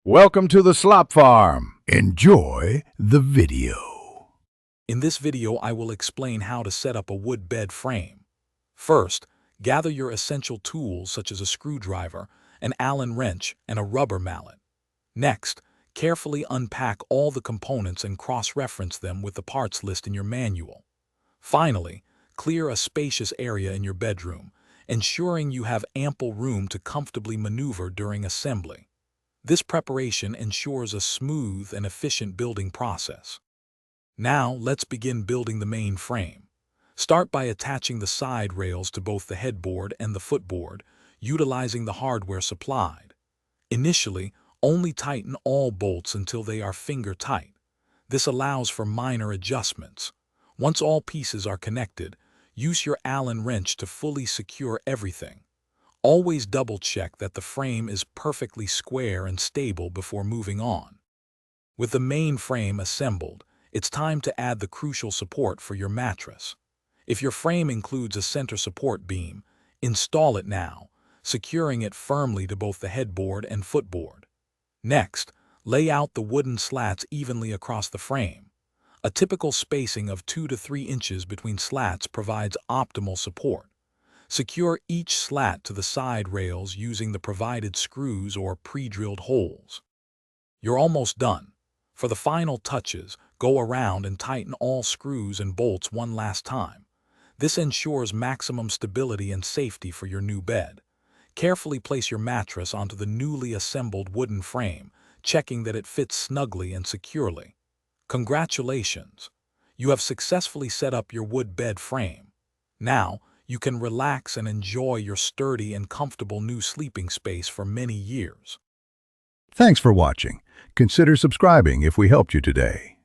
Welcome to the Slop Farm. Enjoy the video. In this video, I will explain how to set up a wood bed frame. First, gather your essential tools such as a screwdriver, an Allen wrench, and a rubber mallet. Next, carefully unpack all the components and cross-reference them with the parts list in your manual. Finally, clear a spacious area in your bedroom, ensuring you have ample room to comfortably maneuver during assembly. This preparation ensures a smooth and efficient building process. Now, let's begin building the main frame. Start by attaching the side rails to both the headboard and the footboard, utilizing the hardware supplied. Initially, only tighten all bolts until they are finger tight. This allows for minor adjustments. Once all pieces are connected, use your Allen wrench to fully secure everything. Always double-check that the frame is perfectly square and stable before moving on. With the main frame assembled, it's time to add the crucial support for your mattress. If your frame includes a center support beam, install it now, securing it firmly to both the headboard and footboard. Next, lay out the wooden slats evenly across the frame. A typical spacing of 2 to 3 inches between slats provides optimal support. Secure each slat to the side rails using the provided screws or pre-drilled holes. You're almost done. For the final touches, go around and tighten all screws and bolts one last time. This ensures maximum stability and safety for your new bed. Carefully place your mattress onto the newly assembled wooden frame, checking that it fits snugly and securely. Congratulations! You have successfully set up your wood bed frame. Now, you can relax and enjoy your sturdy and comfortable new sleeping space for many years. Thanks for watching. Consider subscribing if we helped you today.